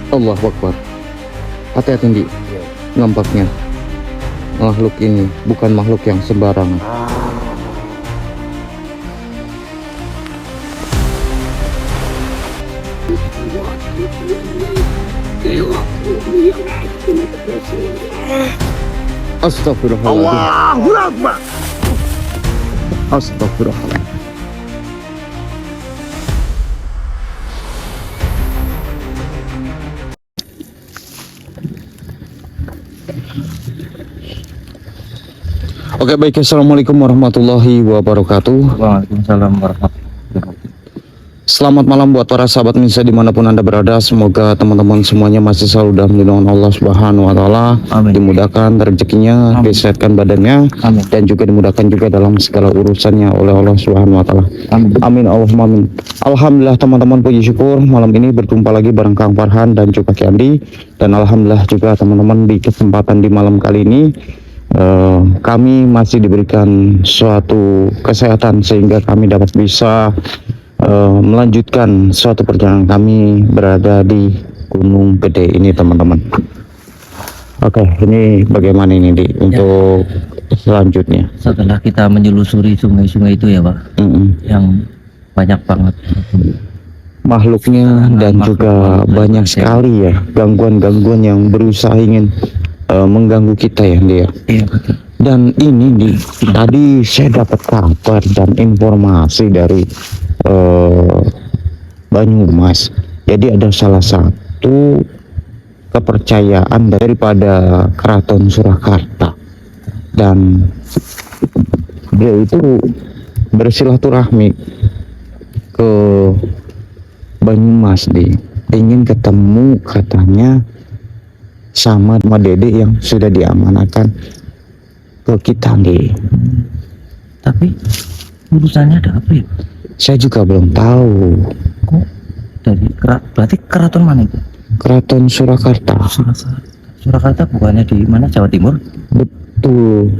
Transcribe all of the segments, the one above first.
Allahu Akbar. Hati-hati di Iya. nampaknya makhluk ini bukan makhluk yang sembarangan. Astagfirullahaladzim. Allahu Akbar. Astagfirullahaladzim. Oke, baik. Assalamualaikum warahmatullahi wabarakatuh. Waalaikumsalam warahmatullahi wabarakatuh. Selamat malam buat para sahabat Minsa dimanapun Anda berada. Semoga teman-teman semuanya masih selalu dalam lindungan Allah Subhanahu wa Ta'ala. Amin. Dimudahkan rezekinya, Amin. disehatkan badannya, Amin. dan juga dimudahkan juga dalam segala urusannya oleh Allah Subhanahu wa Ta'ala. Amin. Amin Allahumma amin. Alhamdulillah teman-teman, puji syukur malam ini berjumpa lagi bareng Kang Farhan dan juga Kiandi. Dan alhamdulillah juga teman-teman di kesempatan di malam kali ini kami masih diberikan suatu kesehatan sehingga kami dapat bisa melanjutkan suatu perjalanan kami berada di Gunung Gede ini teman-teman. Oke, ini bagaimana ini di untuk selanjutnya? Setelah kita menyelusuri sungai-sungai itu ya Pak, yang banyak banget Makhluknya dan juga banyak sekali ya gangguan-gangguan yang berusaha ingin mengganggu kita ya dia. Iya betul. Dan ini tadi saya dapat kabar dan informasi dari Banyumas. Jadi ada salah satu kepercayaan daripada Keraton Surakarta, dan dia itu bersilaturahmi ke Banyumas ingin ketemu katanya sama Dede yang sudah diamanahkan ke kita nih. Tapi urusannya ada apa ya? Saya juga belum tahu. Kok dari berarti keraton mana itu? Keraton Surakarta. Surakarta bukannya di mana, Jawa Timur? Betul.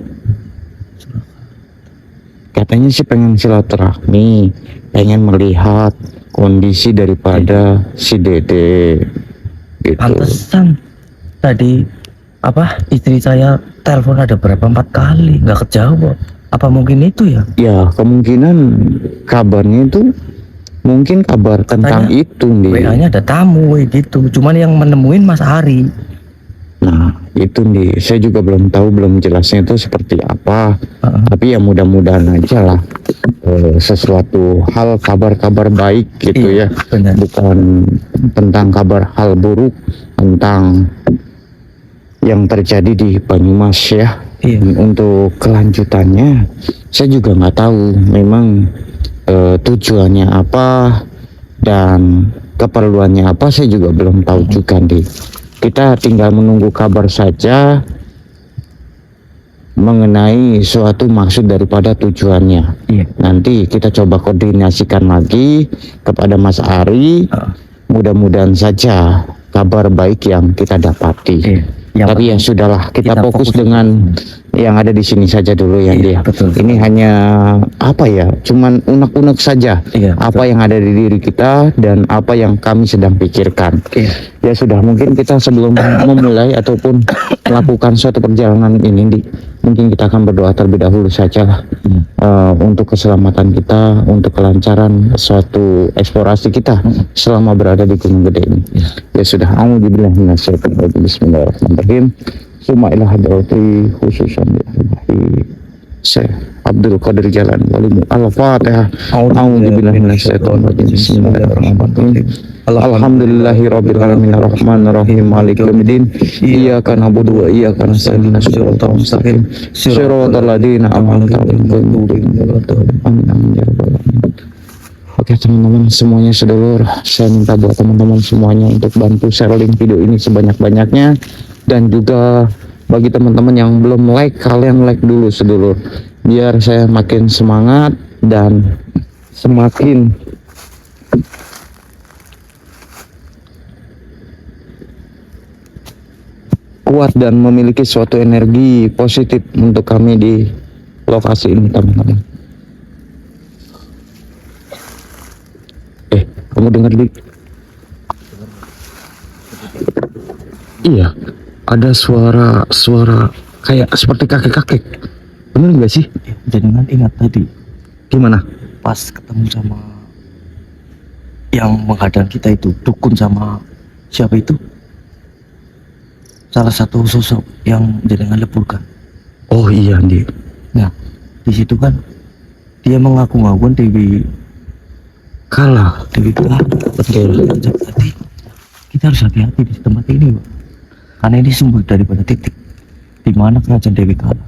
Katanya sih pengen silaturahmi, pengen melihat kondisi daripada si Dede. Gitu. Pantesan tadi apa istri saya telepon ada berapa 4 kali nggak kejawab. Apa mungkin itu ya? Ya kemungkinan kabarnya itu mungkin kabar tentang Katanya itu nih. WA-nya ada tamu gitu. Cuman yang menemuin Mas Ari. Nah itu nih, saya juga belum tahu, belum jelasnya itu seperti apa. Tapi ya mudah-mudahan aja lah sesuatu hal kabar-kabar baik gitu Iya, ya. benar. Bukan tentang kabar hal buruk tentang yang terjadi di Banyumas ya. Iya. Untuk kelanjutannya saya juga nggak tahu memang tujuannya apa dan keperluannya apa, saya juga belum tahu juga nih. Kita tinggal menunggu kabar saja mengenai suatu maksud daripada tujuannya. Iya. Nanti kita coba koordinasikan lagi kepada Mas Ari. Mudah-mudahan saja kabar baik yang kita dapati. Iya. Tapi ya sudahlah, kita fokus dengan yang ada di sini saja dulu ya dia. Betul. Ini hanya apa ya? Cuman unek-unek saja. Iya, apa yang ada di diri kita dan apa yang kami sedang pikirkan. Iya. Ya sudah, mungkin kita sebelum memulai ataupun melakukan suatu perjalanan ini, mungkin kita akan berdoa terlebih dahulu saja lah. Untuk keselamatan kita, untuk kelancaran suatu eksplorasi kita selama berada di Gunung Gede ini. Ya sudah, a'udzubillahi minasyaitonir rajim. Bismillahirrahmanirrahim. Summa ila hadrati khususan Syekh Abdul Qadir Jalan Walimu. Al-Fatihah. A'udzubillahi minasyaitonir rajim. Bismillahirrahmanirrahim. Alhamdulillahirabbil alamin arrahmanir rahim maliki yaumiddin. Iyyaka na'budu wa iyyaka nasta'in ihdinas siratal mustaqim siratal ladzina an'amta 'alaihim ghairil maghdubi 'alaihim ya rabbal alamin. Oke teman-teman semuanya, sedulur, saya minta buat teman-teman semuanya untuk bantu share link video ini sebanyak-banyaknya, dan juga bagi teman-teman yang belum like, kalian like dulu sedulur, biar saya makin semangat dan semakin kuat dan memiliki suatu energi positif untuk kami di lokasi ini teman-teman. Kamu dengar Dik? Iya, ada suara kayak seperti kakek-kakek. Bener nggak sih? Jenengan ingat tadi Gimana? pas ketemu sama yang menghadang kita itu, dukun sama siapa itu? Salah satu sosok yang jenengan leburkan. Oh iya, Andi. Nah, di situ kan dia mengaku-ngakukan Dewi Kalah. Kala. Betul. Jadi kita harus hati-hati di tempat ini, Pak. Karena ini sumber daripada titik di mana kerajaan Dewi Kala.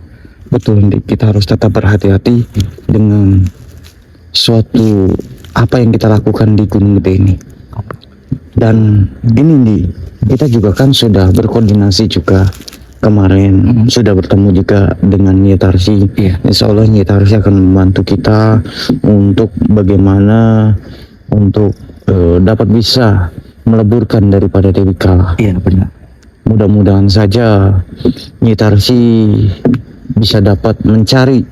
Betul, Andi. Kita harus tetap berhati-hati dengan suatu apa yang kita lakukan di Gunung Gede ini. Dan ini Andi, kita juga kan sudah berkoordinasi juga kemarin, sudah bertemu juga dengan Nyitarsi. Iya. Insya Allah Nyitarsi akan membantu kita untuk bagaimana untuk dapat bisa meleburkan daripada Dewi Kala. Iya, benar. Mudah-mudahan saja Nyitarsi bisa dapat mencari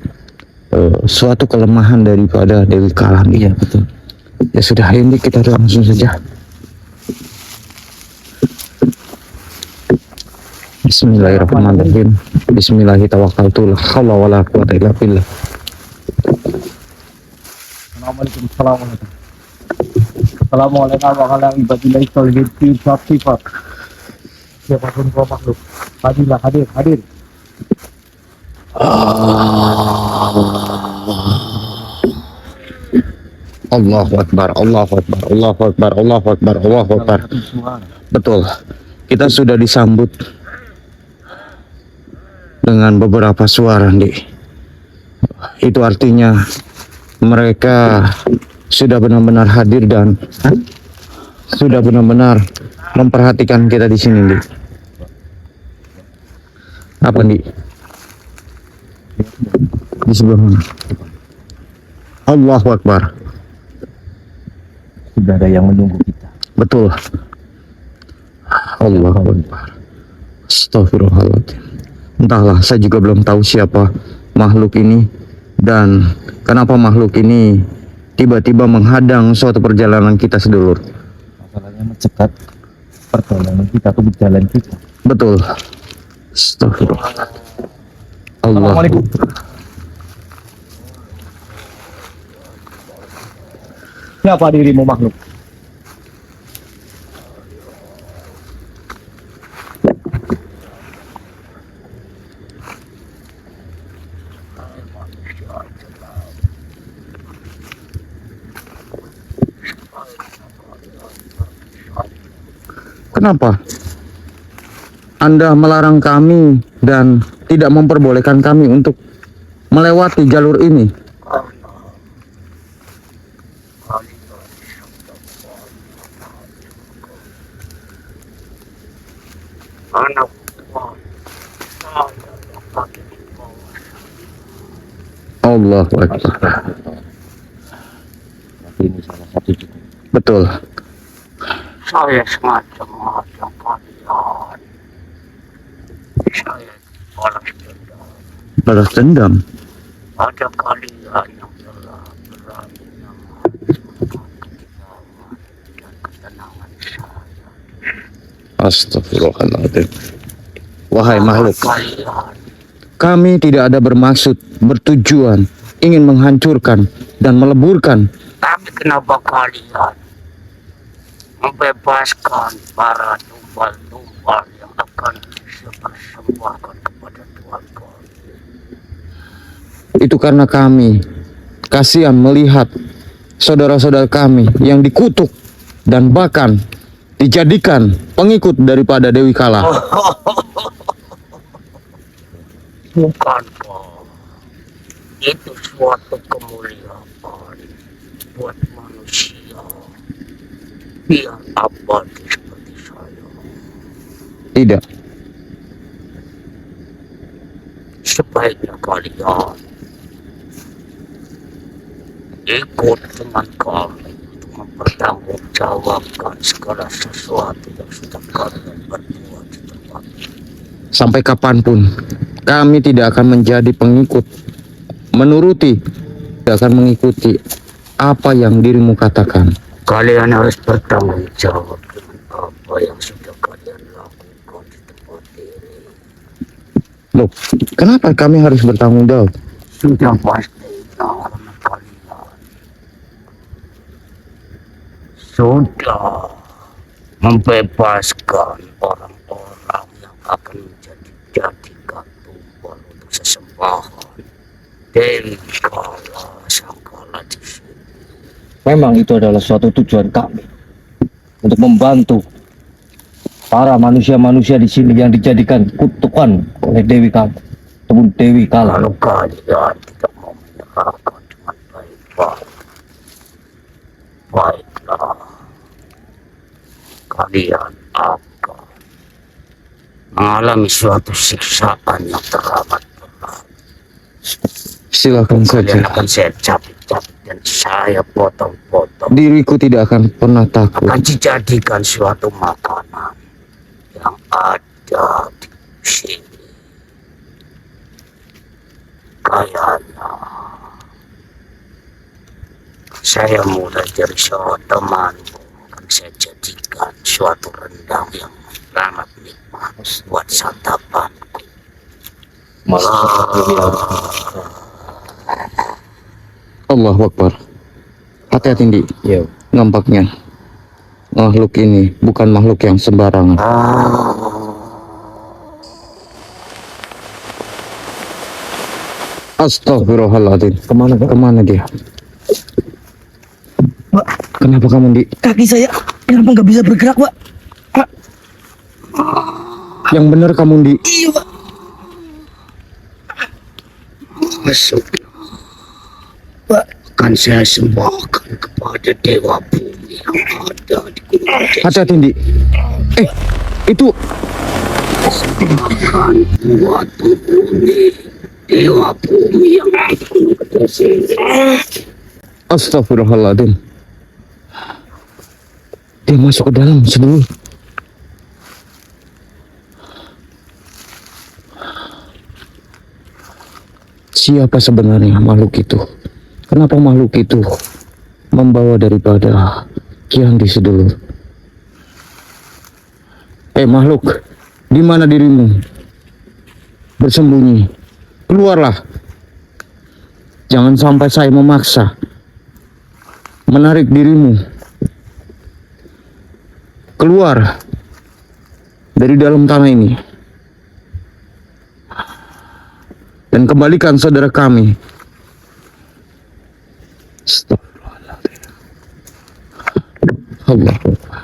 suatu kelemahan daripada Dewi Kala. Iya, betul. Ya sudah, ini kita langsung saja. Bismillahirrahmanirrahim. Bismillahirrahmanirrahim. La haula wala quwata illa billah. Assalamualaikum. Assalamualaikum warahmatullahi wabarakatuh. Siapapun kau makhluk, hadirlah, hadir. Allahu Akbar, Allahu Akbar, Allahu Akbar, Allahu Akbar, Allahu Akbar. Betul. Kita sudah disambut dengan beberapa suara, Andi. Itu artinya mereka sudah benar-benar hadir dan sudah benar-benar memperhatikan kita di sini, Andi. Apa, Andi? Di sebelah mana? Allahu Akbar. Sudah ada yang menunggu kita. Betul. Allahu Akbar. Astagfirullahaladzim. Entahlah, saya juga belum tahu siapa makhluk ini dan kenapa makhluk ini tiba-tiba menghadang suatu perjalanan kita, sedulur. Masalahnya mencegat perjalanan kita ke jalan kita. Betul. Astagfirullah. Allah. Assalamualaikum. Siapa dirimu makhluk? Kenapa Anda melarang kami dan tidak memperbolehkan kami untuk melewati jalur ini? Allahu Akbar. Ini salah satu juga. Betul. Saya semacam kalian. Saya balas Balas dendam. dendam. Ada kalian yang telah berani menghancurkan kediaman dan ketenangan saya. Astagfirullahaladzim. Wahai makhluk, Kalian kami tidak ada bermaksud, bertujuan ingin menghancurkan dan meleburkan. tapi kenapa kalian membebaskan para tumbal-tumbal yang akan dipersembahkan kepada Tuhan kami? Itu karena kami kasihan melihat saudara-saudara kami yang dikutuk dan bahkan dijadikan pengikut daripada Dewi Kala. Bukankah itu suatu kemuliaan buat manusia yang abadi seperti saya? Tidak. Sebaiknya kalian ikut dengan kami untuk mempertanggungjawabkan segala sesuatu yang sudah kalian berbuat di tempat ini. Sampai kapanpun kami tidak akan menjadi pengikut, menuruti, tidak akan mengikuti apa yang dirimu katakan. Kalian harus bertanggung jawab dengan apa yang sudah kalian lakukan di Loh, kenapa kami harus bertanggung jawab? Sudah pasti karena kalian sudah membebaskan orang-orang yang akan menjadikan tumbal untuk sesembahan Dewi Kala Sangkala di sini. Memang itu adalah suatu tujuan kami untuk membantu para manusia-manusia di sini yang dijadikan kutukan oleh Dewi Kala ataupun Dewi Kala. Kalau kalian tidak mau menyerahkan dengan baik-baik, baiklah, kalian akan mengalami suatu siksaan yang teramat berat. Silakan Kalian saja. akan saya cabik-cabik dan saya potong-potong. Diriku tidak akan pernah takut. Akan dijadikan suatu makanan yang ada di sini. Kayaknya saya mulai dari seorang temanmu akan saya jadikan suatu rendang yang sangat nikmat buat santapanku. Allahu Akbar. Hati-hati, Ndi. Iya. Nampaknya makhluk ini bukan makhluk yang sembarangan. Astagfirullahaladzim. Kemana, Pak? Kemana dia? Pak, Kenapa kamu, Ndi? kaki saya kenapa nggak bisa bergerak, Pak? Yang benar kamu, Ndi. Iya, Pak. Masuk Pak, akan saya sembahkan kepada dewa bumi yang ada di gunung Jati. Hati-hati, Ndi. Itu Akan buat penghuni dewa bumi yang ada di gunung Jati. Astagfirullahaladzim. Dia masuk ke dalam sebelum. Siapa sebenarnya makhluk itu? Kenapa makhluk itu membawa daripada Kian di sedulur? Makhluk, di mana dirimu? Bersembunyi. Keluarlah. Jangan sampai saya memaksa menarik dirimu keluar dari dalam tanah ini dan kembalikan saudara kami. Astagfirullahaladzim. Allah Akbar.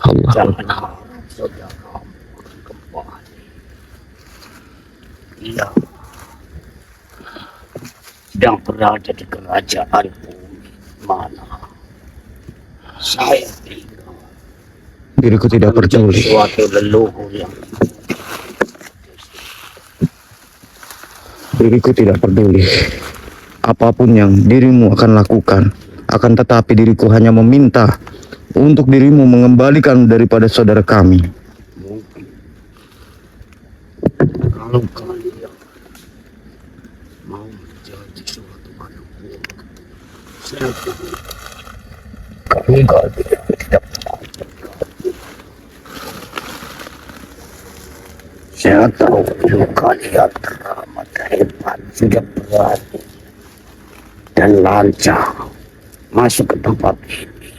Allah Jangan Akbar. harap saudara kembali. Ia sedang berada di kerajaan bumi mana saya tinggal. Diriku tidak peduli. Suatu leluhur yang Diriku tidak peduli. Apapun yang dirimu akan lakukan, akan tetapi diriku hanya meminta untuk dirimu mengembalikan daripada saudara kami. mungkin kalau kalian mau menjadi suatu anak buah, saya tahu kalian tidak mau. Saya tahu kalian teramat hebat, sudah berani dan lancar masuk ke tempat ini.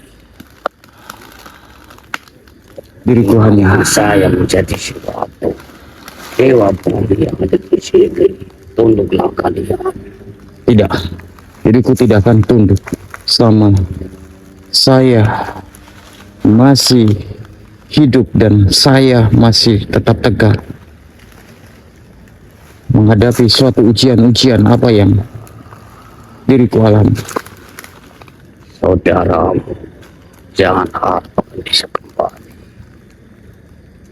Diriku hanya Saya menjadi suatu dewa bumi yang ada di sini. Tunduklah kalian. tidak. Diriku tidak akan tunduk selama saya masih hidup dan saya masih tetap tegar menghadapi suatu ujian-ujian apa yang diriku alami. Saudaramu, jangan harap akan bisa kembali.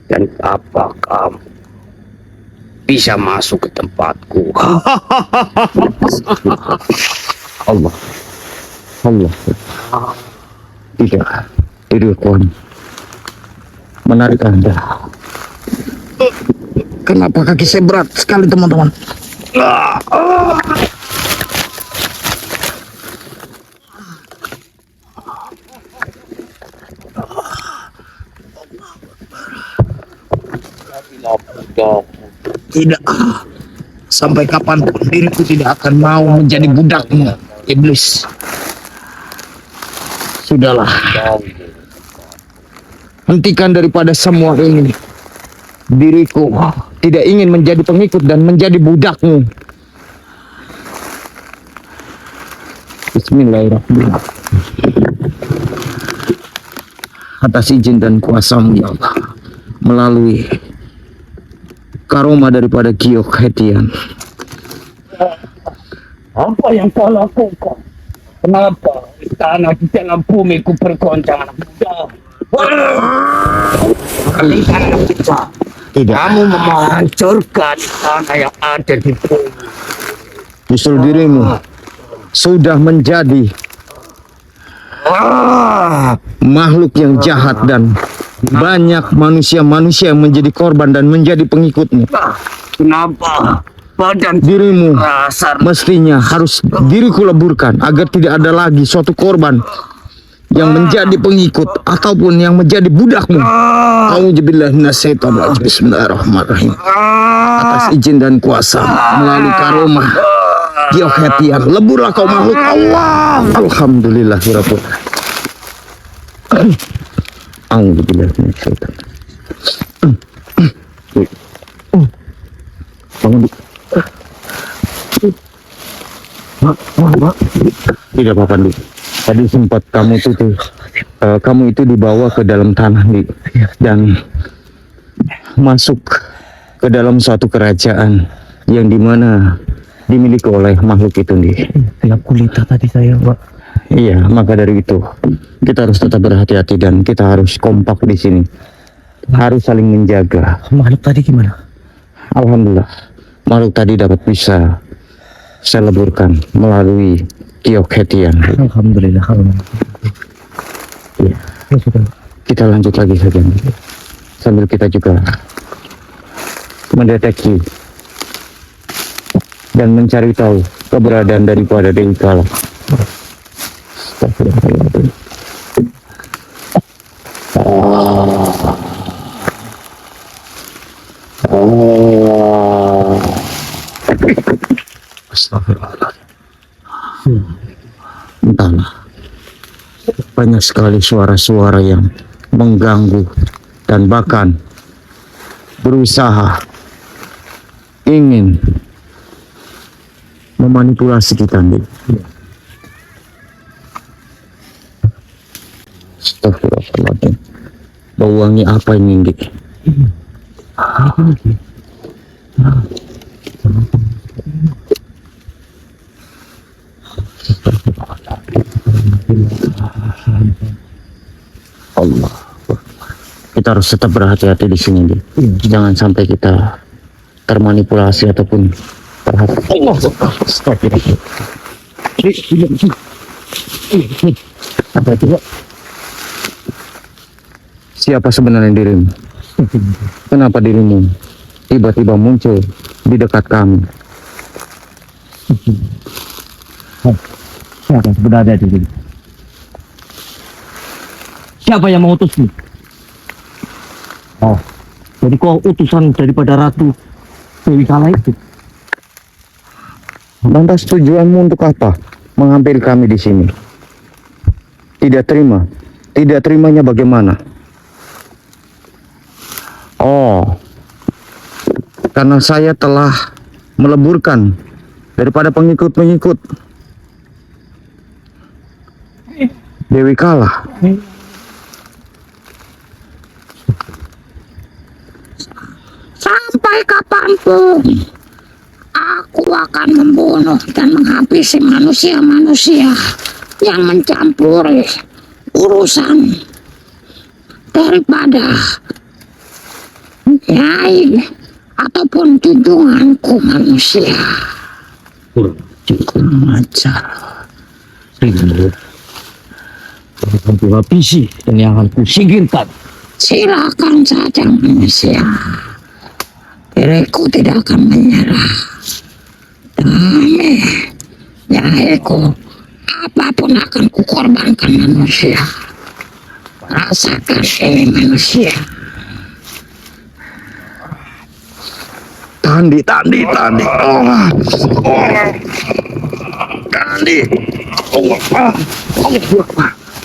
Dan apa kamu bisa masuk ke tempatku? Allah. Tidak. Diriku menarik Anda. Kenapa kaki saya berat sekali, teman-teman? Tidak. Sampai kapanpun diriku tidak akan mau menjadi budakmu, iblis. Sudahlah. Hentikan daripada semua ini. Diriku tidak ingin menjadi pengikut dan menjadi budakmu. Bismillahirrahmanirrahim. Atas izin dan kuasa-Mu ya Allah, melalui karoma daripada Giok Hetian. Apa yang kau lakukan? Kenapa tanah di dalam bumi ku bergoncang? Tidak. Kamu menghancurkan tanah yang ada di bumi. Justru dirimu sudah menjadi makhluk yang jahat dan banyak manusia-manusia yang menjadi korban dan menjadi pengikutmu. Kenapa badan Dirimu kasar? mestinya harus diriku leburkan agar tidak ada lagi suatu korban yang menjadi pengikut ataupun yang menjadi budakmu. Auzubillahi minasyaitonir rajim. Bismillahirrahmanirrahim. Atas izin dan kuasa melalui karomah Giok Hetian, leburlah kau makhluk Allah. Alhamdulillahirabbil alamin. Auzubillahi minasyaitonir rajim. Bangun. Tidak apa-apa, Dik. Tadi sempat kamu itu dibawa ke dalam tanah, Dik, dan masuk ke dalam suatu kerajaan yang dimana dimiliki oleh makhluk itu, Dik. Gelap gulita tadi saya, Pak. Iya, maka dari itu kita harus tetap berhati-hati dan kita harus kompak di sini. Harus saling menjaga. Makhluk tadi gimana? Alhamdulillah, makhluk tadi dapat bisa saya leburkan melalui Giok Hetian. Alhamdulillah. Ya, Ya sudah. kita lanjut lagi saja, sambil kita juga mendeteksi dan mencari tahu keberadaan daripada Dewi Kala. Astagfirullahaladzim. Astagfirullahaladzim. Entahlah, banyak sekali suara-suara yang mengganggu dan bahkan berusaha ingin memanipulasi kita, Dik. Astagfirullahaladzim. Bau wangi apa ini, Dik? Allah. Kita harus tetap berhati-hati di sini, Dik. Jangan sampai kita termanipulasi ataupun terhadap Allah. Astagfirullah. Apa itu, Pak? Siapa sebenarnya dirimu? Kenapa dirimu tiba-tiba muncul di dekat kami? Siapa sebenarnya di sini? Siapa yang mengutusmu? Oh, jadi kau utusan daripada Ratu Dewi Kala itu? Lantas tujuanmu untuk apa mengambil kami di sini? Tidak terima. Tidak terimanya bagaimana? Oh, karena saya telah meleburkan daripada pengikut-pengikut Dewi Kala. Sampai kapanpun aku akan membunuh dan menghabisi manusia-manusia yang mencampuri urusan daripada nyai ataupun junjunganku manusia. Kurang ajar. Akan kuhabisi dan yang akan kusingkirkan. Silakan saja manusia. Diriku tidak akan menyerah. Demi nyaiku, apapun akan kukorbankan manusia. Rasakan ini manusia. tahan di.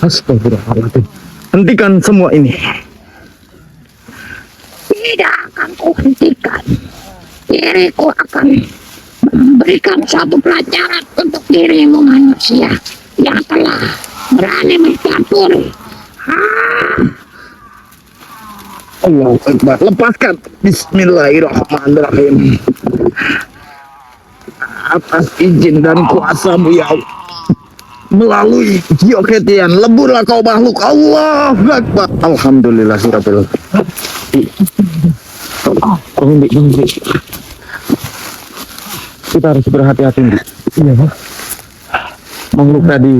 Astagfirullahaladzim. Hentikan semua ini. Tidak akan kuhentikan. Diriku akan memberikan suatu pelajaran untuk dirimu manusia yang telah berani mencampuri. Allahu Akbar. Lepaskan. Bismillahirrahmanirrahim. Atas izin dan kuasamu ya Allah. Melalui Gioketian, leburlah kau makhluk. Allahu Akbar. Alhamdulillahirabbil alamin. Kita harus berhati-hati, Dik. Iya, Pak. Makhluk tadi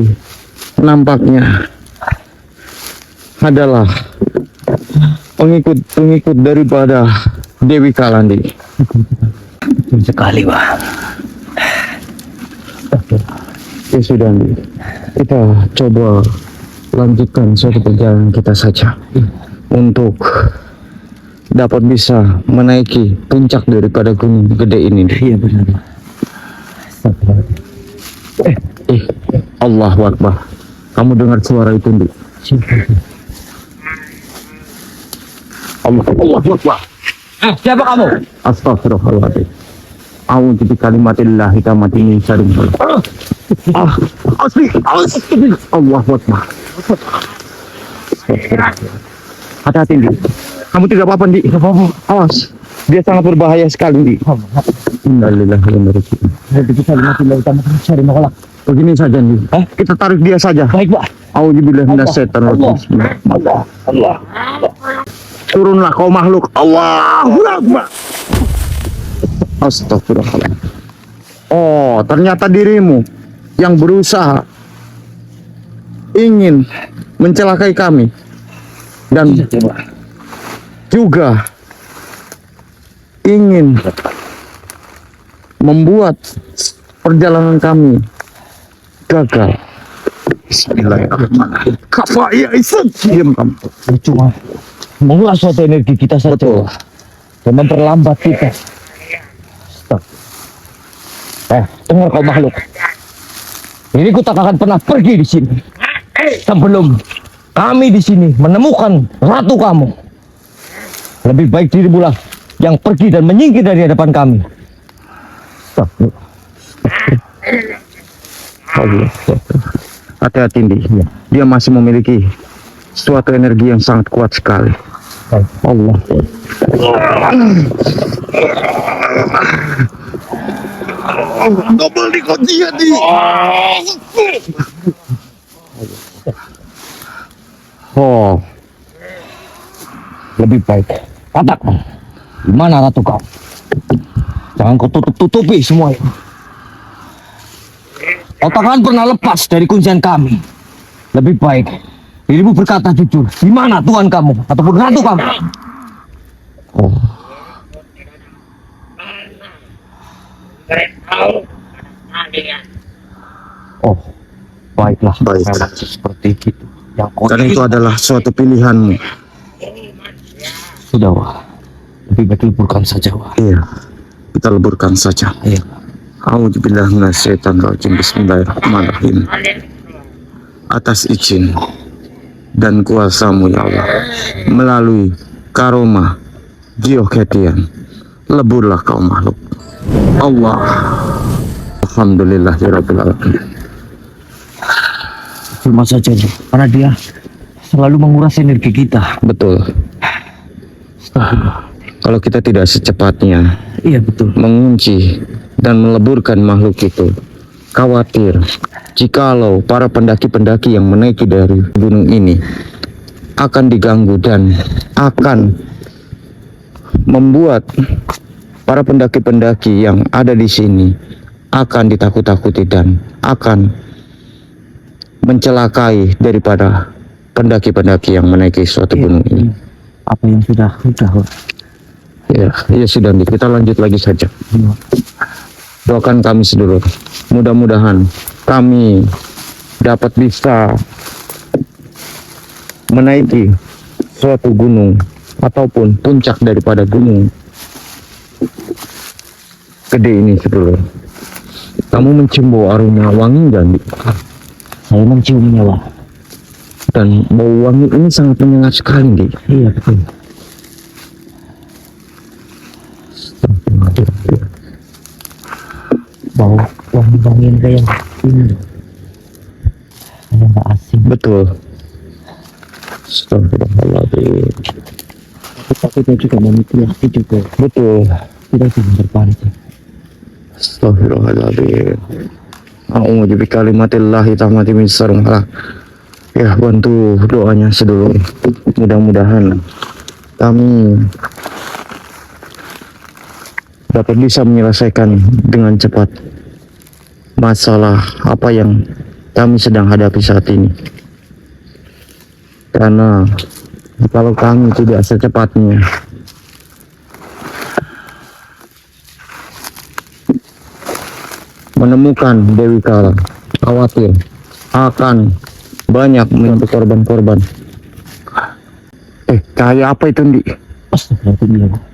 nampaknya adalah pengikut daripada Dewi Kalandi. Sekali, Pak. Ya sudah, Dik. Kita coba lanjutkan suatu perjalanan kita saja untuk dapat bisa menaiki puncak daripada gunung gede ini, Dik. Iya benar, Pak. Allahu Akbar. Kamu dengar suara itu, Dik? Allahu Akbar. Siapa kamu? Astagfirullahaladzim. A'udzu bi kalimatillahi tammati min syarri ma khalaq. Asli. Allahu Akbar. Hati-hati, Dik. Kamu tidak apa-apa, Dik. Tidak apa-apa. Awas. Dia sangat berbahaya sekali, Dik. Innalillahi wa inna ilaihi raji'un. Itu kalimatillahi tammati min syarri ma khalaq. Begini saja, Dik. Kita tarik dia saja. Baik, Pak. A'udzubillahi minasyaitonir rajim. Allah. Turunlah kau makhluk. Allahu Akbar. Astagfirullahaladzim. Oh, ternyata dirimu yang berusaha ingin mencelakai kami dan juga ingin membuat perjalanan kami gagal. Bismillahirrahmanirrahim. Kafaya Isan. Diam kamu. Cuma mengulas suatu energi kita saja. Betul. Dan memperlambat kita. Stop. Dengar kau makhluk. Ini ku tak akan pernah pergi di sini sebelum kami di sini menemukan ratu kamu. Lebih baik dirimulah yang pergi dan menyingkir dari hadapan kami. Stop. Allah. Hati-hati, Dik. Dia masih memiliki suatu energi yang sangat kuat sekali. Allah. Double dikunci ya, Dik. Oh, lebih baik katakan di mana ratu kau? Jangan kau tutup-tutupi semua ini. Kau takkan pernah lepas dari kuncian kami. Lebih baik dirimu berkata jujur, di mana Tuhan kamu ataupun ratu kamu? Oh, baiklah. Baik. Memang seperti itu. Yang kau Dan itu adalah suatu pilihanmu. sudah, wah. Lebih baik liburkan saja, wah. Iya. Kita leburkan saja. Iya. A'udzubillahi minasyaitonir rajim. Bismillahirrahmanirrahim. Atas izin dan kuasamu ya Allah, melalui karomah Gioketian, leburlah kau makhluk. Allah. Alhamdulillahirabbil alamin. Cuma saja, karena dia selalu menguras energi kita. Betul. Kalau kita tidak secepatnya Iya, betul. mengunci dan meleburkan makhluk itu, khawatir jikalau para pendaki-pendaki yang menaiki dari gunung ini akan diganggu dan akan membuat para pendaki-pendaki yang ada di sini akan ditakut-takuti dan akan mencelakai daripada pendaki-pendaki yang menaiki suatu gunung ini. Apa yang sudah. Ya sudah, Dik. Kita lanjut lagi saja. Doakan kami sedulur. Mudah-mudahan kami dapat bisa menaiki suatu gunung ataupun puncak daripada gunung gede ini Sedulur. Kamu mencium bau aroma wangi nggak, Dik? Saya menciumnya, Wak. Dan bau wangi ini sangat menyengat sekali, Dik. Iya, betul. Bau wangi-wangian kayak ini. Saya nggak asing. Betul. Astagfirullahaladzim. Tapi kita juga memiliki juga. Betul. Kita jangan berpaling. Astagfirullahaladzim. A'udzu bikalimatillahi tammati min syarri ma khalaq. Ya, bantu doanya Sedulur. Mudah-mudahan kami dapat bisa menyelesaikan dengan cepat masalah apa yang kami sedang hadapi saat ini. Karena kalau kami tidak secepatnya menemukan Dewi Kala, khawatir akan banyak menuntut korban-korban. Kayak apa itu, Ndi? Astagfirullahaladzim.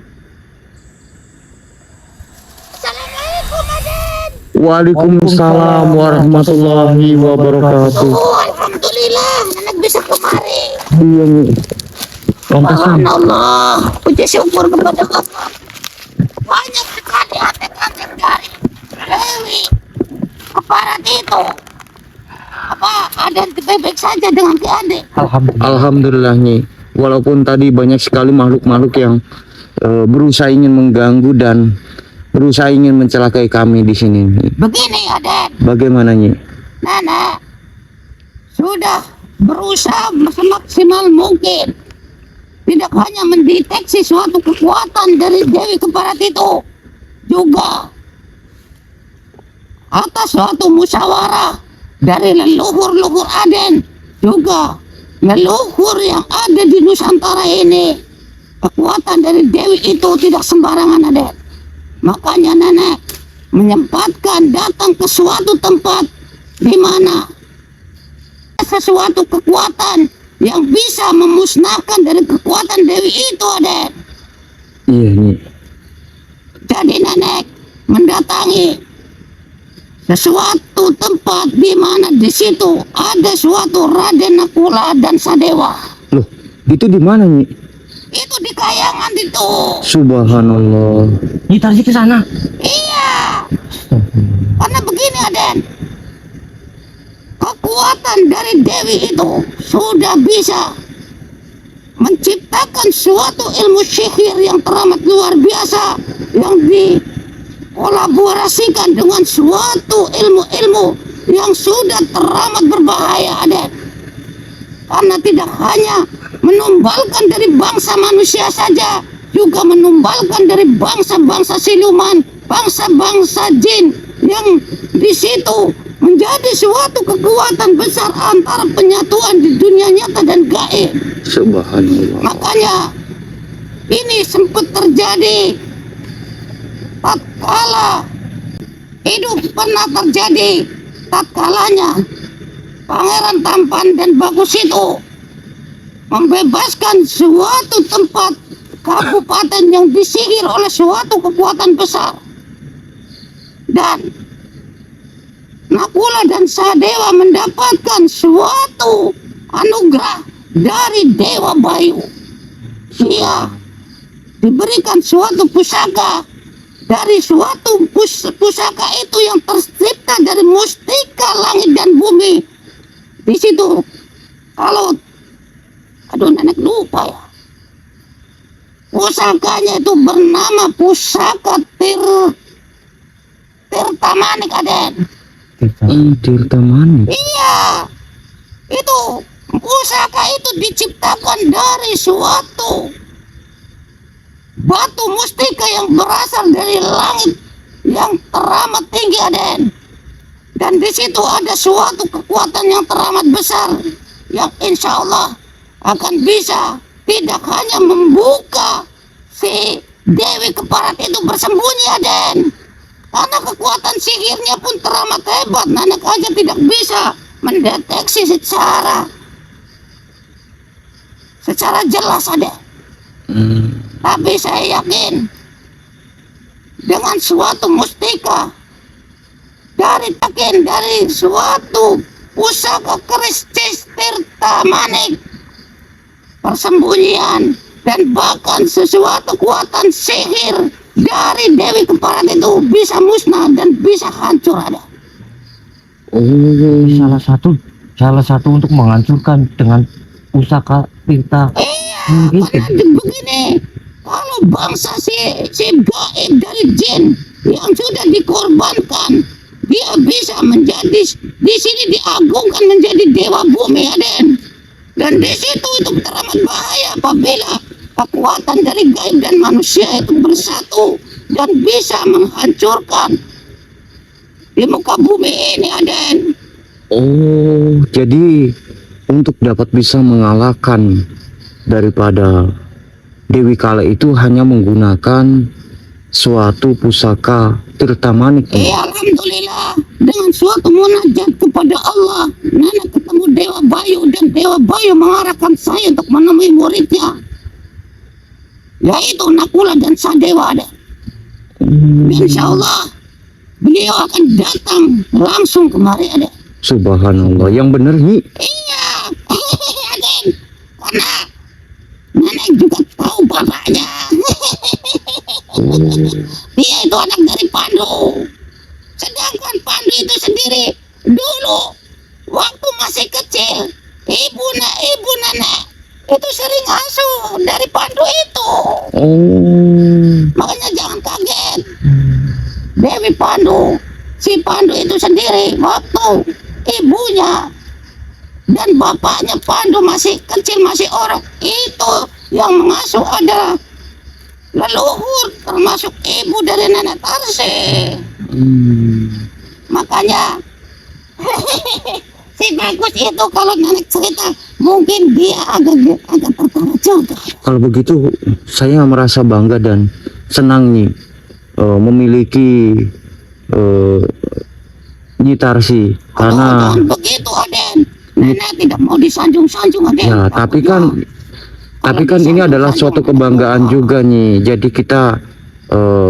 Assalamualaikum, Aden. Waalaikumsalam warahmatullahi wabarakatuh. Oh, alhamdulillah, anak bisa kemari. Iya, Nyi. Pantasan. Allah, puji syukur kepada Allah. Banyak sekali adik-adik dari Dewi Keparat itu. Apa Aden baik-baik saja dengan Ki Adik? Alhamdulillah. Alhamdulillah, Nyi. Walaupun tadi banyak sekali makhluk-makhluk yang berusaha ingin mengganggu dan berusaha ingin mencelakai kami di sini, Nyi. Begini Aden, Bagaimana, Nyi? Nenek sudah berusaha semaksimal mungkin. Tidak hanya mendeteksi suatu kekuatan dari Dewi Keparat itu, juga atas suatu musyawarah dari leluhur-leluhur Aden, juga leluhur yang ada di Nusantara ini. Kekuatan dari Dewi itu tidak sembarangan, Aden. Makanya nenek menyempatkan datang ke suatu tempat di mana sesuatu kekuatan yang bisa memusnahkan dari kekuatan Dewi itu, Aden. Iya, Nyi. Jadi nenek mendatangi sesuatu tempat di mana di situ ada suatu Raden Nakula dan Sadewa. Loh, itu di mana, Nyi? Itu di Kayangan itu. Subhanallah. Kita harus ke sana. Iya. Karena begini, Aden. Kekuatan dari Dewi itu sudah bisa menciptakan suatu ilmu sihir yang teramat luar biasa, yang dikolaborasikan dengan suatu ilmu-ilmu yang sudah teramat berbahaya, Aden. Karena tidak hanya menumbalkan dari bangsa manusia saja, juga menumbalkan dari bangsa-bangsa siluman, bangsa-bangsa jin yang di situ menjadi suatu kekuatan besar antara penyatuan di dunia nyata dan gaib. Subhanallah. Makanya ini sempat terjadi tatkala hidup pernah terjadi tatkalanya Pangeran Tampan dan Bagus itu membebaskan suatu tempat kabupaten yang disihir oleh suatu kekuatan besar, dan Nakula dan Sadewa mendapatkan suatu anugerah dari Dewa Bayu. Ia diberikan suatu pusaka dari suatu pusaka itu yang tercipta dari mustika langit dan bumi. Di situ kalau nenek lupa ya. Pusakanya itu bernama pusaka Tirtamanik, Aden. Tirtamanik. Iya, itu pusaka itu diciptakan dari suatu batu mustika yang berasal dari langit yang teramat tinggi, Aden. Dan di situ ada suatu kekuatan yang teramat besar yang insya Allah akan bisa tidak hanya membuka si Dewi Keparat itu bersembunyi, Aden. Karena kekuatan sihirnya pun teramat hebat, nenek aja tidak bisa mendeteksi secara jelas, Aden. Tapi saya yakin dengan suatu mustika dari suatu pusaka keris Tirta Manik, persembunyian dan bahkan sesuatu kekuatan sihir dari Dewi Keparat itu bisa musnah dan bisa hancur ada. Oh, Salah satu untuk menghancurkan dengan pusaka Tirta. Iya, Gitu. karena begini, kalau bangsa si gaib dari jin yang sudah dikorbankan, dia bisa menjadi di sini diagungkan menjadi dewa bumi, Aden. Dan di situ itu teramat bahaya apabila kekuatan dari gaib dan manusia itu bersatu dan bisa menghancurkan di muka bumi ini, Aden. oh, jadi untuk dapat bisa mengalahkan daripada Dewi Kala itu hanya menggunakan suatu pusaka Tirta Manik. Iya, alhamdulillah. Dengan suatu munajat kepada Allah, Nenek ketemu Dewa Bayu dan Dewa Bayu mengarahkan saya untuk menemui muridnya, yaitu Nakula dan Sadewa. Insya Allah beliau akan datang langsung kemari, ada. Subhanallah, yang benar Nyi. Iya, Aden. Karena Nenek juga tahu bapaknya. Dia itu anak dari Pandu. Sedangkan Pandu itu sendiri dulu waktu masih kecil, ibu nenek itu sering asuh dari Pandu itu. Oh, Makanya jangan kaget. Dewi Pandu, si Pandu itu sendiri waktu ibunya dan bapaknya Pandu masih kecil, masih orang, itu yang mengasuh adalah leluhur, termasuk ibu dari Nenek Tarsi. Makanya si Bagus itu kalau Nenek cerita mungkin dia agak tertawa juga. kalau begitu saya merasa bangga dan senang Nyi memiliki Nyi Tarsi karena Jangan begitu, Aden. Nenek tidak mau disanjung-sanjung, Aden. ya tapi kan ini adalah suatu kebanggaan juga Nyi. Jadi kita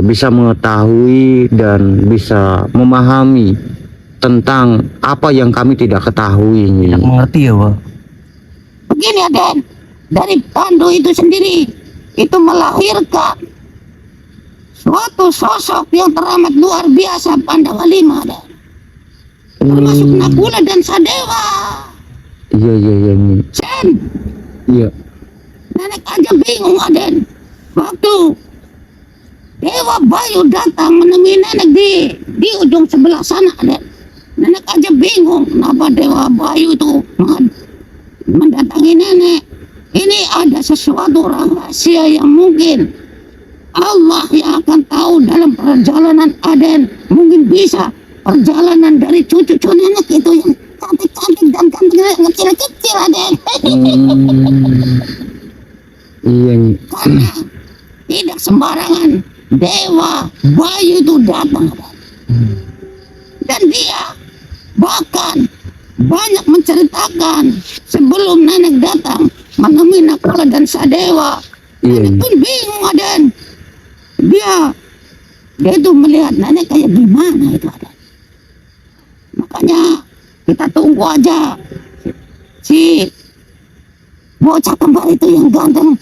bisa mengetahui dan bisa memahami tentang apa yang kami tidak ketahui Nyi. Tidak mengerti ya, Wak. Begini, Aden, dari Pandu itu sendiri itu melahirkan suatu sosok yang teramat luar biasa, Pandawa Lima, Aden. Termasuk Nakula dan Sadewa. Iya Nyi. Sen, Iya. Nenek aja bingung, Aden. Waktu Dewa Bayu datang menemui Nenek di ujung sebelah sana, Aden. Nenek aja bingung kenapa Dewa Bayu itu mendatangi Nenek. Ini ada sesuatu rahasia yang mungkin Allah yang akan tahu dalam perjalanan Aden. Mungkin bisa perjalanan dari cucu-cucu Nenek itu yang cantik-cantik dan kecil-kecil, Aden. Iya Nyi. Karena tidak sembarangan Dewa Bayu itu datang, dan dia bahkan banyak menceritakan sebelum Nenek datang menemui Nakula dan Sadewa. Iya Nenek Nyi. pun bingung, Aden. Dia itu melihat Nenek kayak gimana itu, Aden. Makanya kita tunggu aja si bocah kembar itu yang ganteng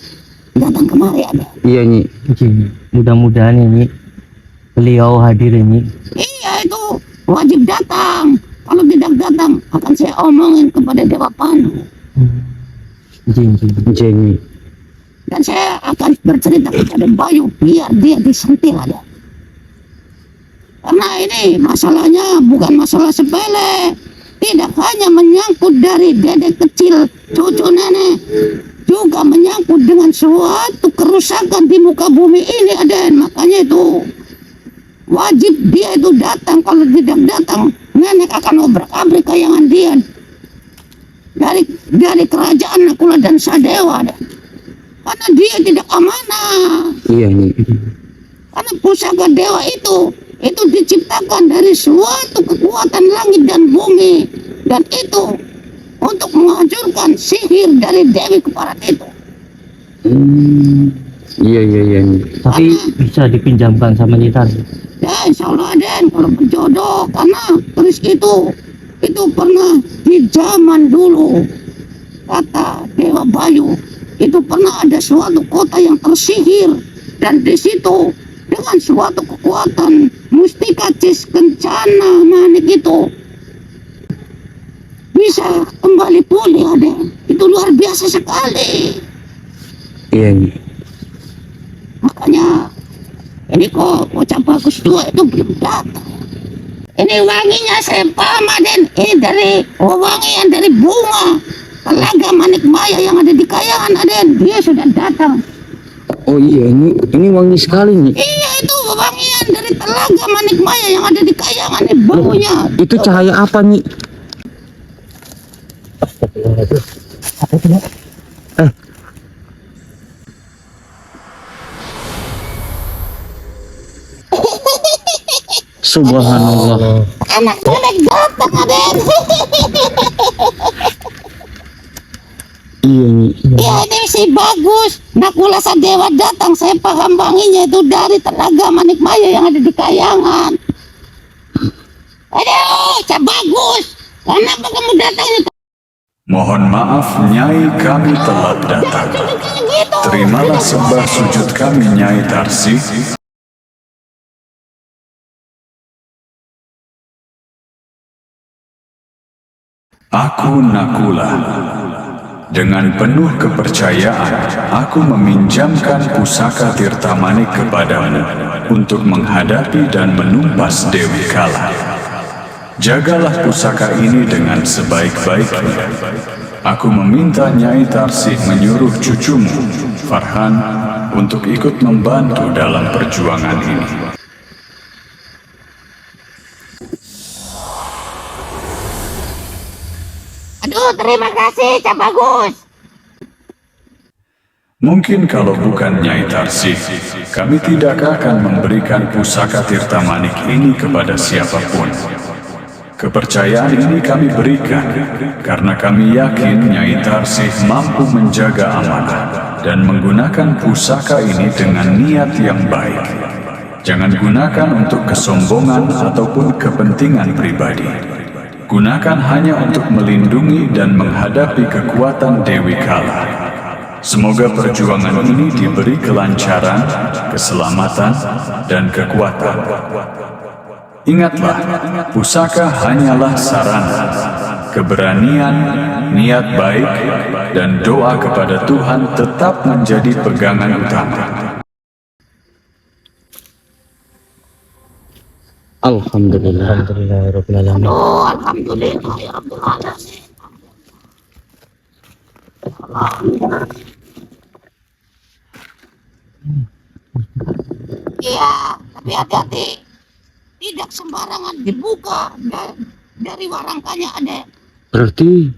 kemari, Aden. Iya Nyi. Mudah-mudahan ini beliau hadir ini. Iya, itu wajib datang. Kalau tidak datang akan saya omongin kepada Dewa Pandu. Iya Nyi. Dan saya akan bercerita kepada Bayu biar dia disentil, ada. Karena ini masalahnya bukan masalah sepele. Tidak hanya menyangkut dari dedek kecil cucu nenek, juga menyangkut dengan suatu kerusakan di muka bumi ini, Aden. Makanya itu wajib dia itu datang. Kalau tidak datang, Nenek akan obrak-abrik kayangan dia dari kerajaan Nakula dan Sadewa, Aden. Karena dia tidak amanah. Iya Nyi. Karena pusaka dewa itu diciptakan dari suatu kekuatan langit dan bumi, dan itu untuk menghancurkan sihir dari Dewi Keparat itu. Iya iya iya. Nyi. Tapi bisa dipinjamkan sama Nyitar. Ya insya Allah Den, kalau berjodoh, karena keris itu pernah di zaman dulu, kata Dewa Bayu, itu pernah ada suatu kota yang tersihir, dan di situ dengan suatu kekuatan mustika cis kencana manik itu bisa kembali pulih Aden. Itu luar biasa sekali. Iya Nyi. Makanya ini kok bocah bagus tua itu belum datang. Ini wanginya saya paham Aden. Ini dari wangian dari bunga Telaga Manik Maya yang ada di Kayangan Aden. Dia sudah datang. Oh iya ini wangi sekali Nyi. Iya itu wangian dari Telaga Manik Maya yang ada di Kayangan. Ini baunya. Itu cahaya apa Nyi? Subhanallah. Anak-anak datang Aden. Iya Nyi. Ya ini sih bagus. Nakula Sadewa datang. Saya paham wanginya itu dari Telaga Manik Maya yang ada di Kayangan. Aduh, saya bagus. Kenapa kamu datang ini? Mohon maaf Nyai, kami telat datang. Gitu. Terimalah sembah sujud kami Nyai Tarsi. Aku Nakula. Dengan penuh kepercayaan, aku meminjamkan pusaka Tirta Manik kepadamu untuk menghadapi dan menumpas Dewi Kala. Jagalah pusaka ini dengan sebaik-baiknya. Aku meminta Nyai Tarsih menyuruh cucumu, Farhan, untuk ikut membantu dalam perjuangan ini. Aduh, terima kasih, Cak Bagus. Mungkin kalau bukan Nyai Tarsih, kami tidak akan memberikan pusaka Tirta Manik ini kepada siapapun. Kepercayaan ini kami berikan karena kami yakin Nyai Tarsih mampu menjaga amanah dan menggunakan pusaka ini dengan niat yang baik. Jangan gunakan untuk kesombongan ataupun kepentingan pribadi. Gunakan hanya untuk melindungi dan menghadapi kekuatan Dewi Kala. Semoga perjuangan ini diberi kelancaran, keselamatan, dan kekuatan. Ingatlah, pusaka hanyalah sarana. Keberanian, niat baik, dan doa kepada Tuhan tetap menjadi pegangan utama. Alhamdulillah. Alhamdulillahirobbilalamin. Oh, alhamdulillah ya Rabbil Alamin. Iya, tapi hati-hati. Tidak sembarangan dibuka dari warangkanya ada. Berarti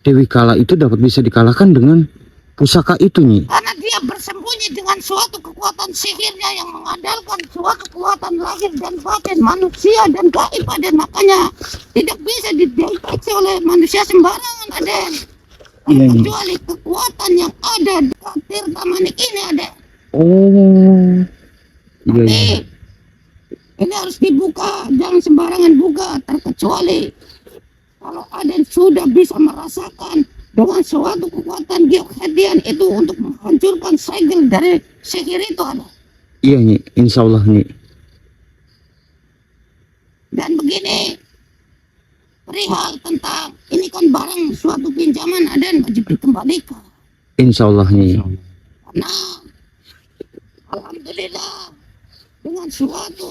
Dewi Kala itu dapat bisa dikalahkan dengan pusaka itu Nyi. Karena dia bersembunyi dengan suatu kekuatan sihirnya yang mengandalkan suatu kekuatan lahir dan batin manusia dan gaib Aden. Makanya tidak bisa dideteksi oleh manusia sembarangan Aden. Kecuali kekuatan yang ada di Tirta Manik ini Aden. Oh. Iya Tapi iya. ini harus dibuka, jangan sembarangan buka, terkecuali kalau Aden sudah bisa merasakan dengan suatu kekuatan geohedian itu untuk menghancurkan segel dari sihir itu ada. Iya Nyi, insya Allah Nyi. Dan begini, perihal tentang ini kan barang suatu pinjaman Aden wajib dikembalikan. Insya Allah Nyi. Karena alhamdulillah dengan suatu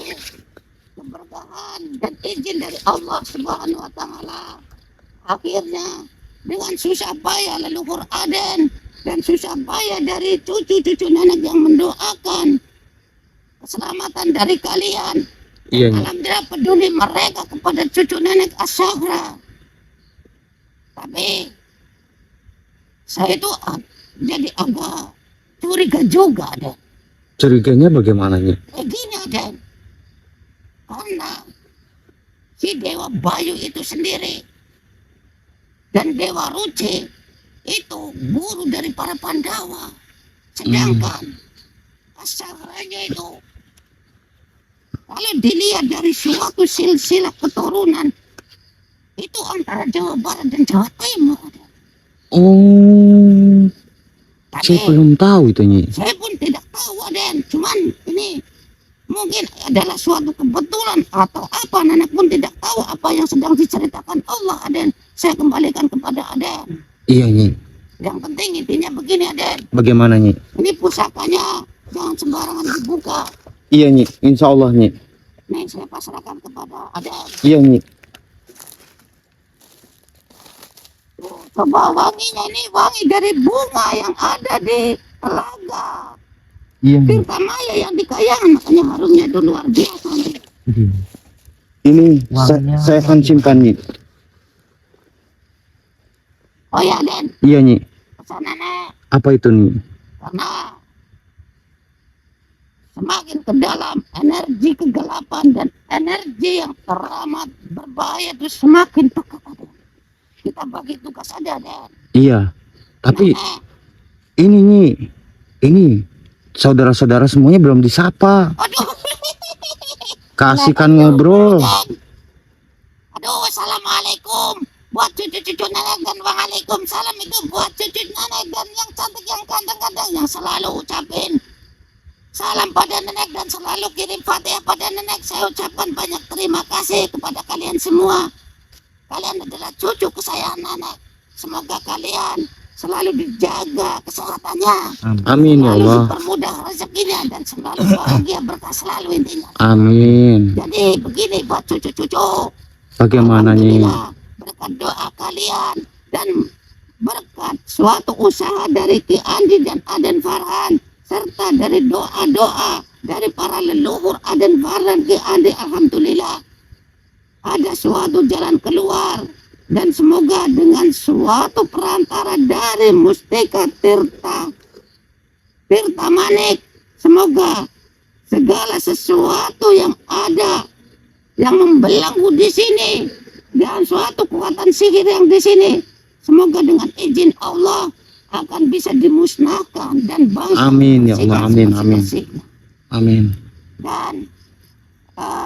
keberkahan dan izin dari Allah Subhanahu wa taala, akhirnya dengan susah payah leluhur Aden dan susah payah dari cucu-cucu nenek yang mendoakan keselamatan dari kalian. Iya Nyi. Alhamdulillah peduli mereka kepada cucu nenek As-Sagra. Tapi saya itu jadi agak curiga juga deh. Curiganya bagaimana Nyi? Begini Aden, karena si Dewa Bayu itu sendiri dan Dewa Ruci itu guru dari para Pandawa, sedangkan kasarannya itu. Kalau dilihat dari suatu silsilah keturunan, itu antara Jawa Barat dan Jawa Timur. Oh, saya Tapi belum tahu itu Nyi. saya pun tidak tahu, Aden. Cuman ini mungkin adalah suatu kebetulan atau apa. Nenek pun tidak tahu apa yang sedang diceritakan Allah, Aden. Saya kembalikan kepada Aden. Iya Nyi. Yang penting intinya begini, Aden. Bagaimana Nyi? Ini pusakanya jangan sembarangan dibuka. Iya Nyi, insya Allah Nyi. Nih saya pasrahkan kepada Aden. Iya Nyi. Tuh, coba wanginya ini wangi dari bunga yang ada di telaga Iya Nyi. Tirta Maya yang di Kayangan, makanya harumnya itu luar biasa nih. Ini saya akan simpan Nyi. Oh ya, Den, Iya Nyi. pesan nenek, Apa itu Nyi? karena semakin ke dalam energi kegelapan dan energi yang teramat berbahaya itu semakin pekat, Den. Kita bagi tugas aja, Den. Iya. Tapi Nenek, ini Nyi, ini saudara-saudara semuanya belum disapa. aduh, Kasihkan ngobrol. Den. Aduh, assalamualaikum buat cucu-cucu nenek dan waalaikumsalam itu buat cucu nenek dan yang cantik yang kadang-kadang yang selalu ucapin salam pada nenek dan selalu kirim fatihah pada nenek. Saya ucapkan banyak terima kasih kepada kalian semua. Kalian adalah cucu kesayangan nenek. Semoga kalian selalu dijaga kesehatannya, Amin ya selalu Allah. dipermudah rezekinya dan selalu bahagia berkah selalu intinya. Amin. Jadi begini buat cucu-cucu, Bagaimana Nyi? alhamdulillah berkat doa kalian dan berkat suatu usaha dari Ki Andi dan Aden Farhan serta dari doa-doa dari para leluhur Aden Farhan Ki Andi, alhamdulillah ada suatu jalan keluar. Dan semoga dengan suatu perantara dari Mustika Tirta Manik, semoga segala sesuatu yang ada yang membelenggu di sini dan suatu kekuatan sihir yang di sini, semoga dengan izin Allah akan bisa dimusnahkan dan bangsa Amin ya Allah. Amin. Amin. bersih-bersihnya. Amin. Dan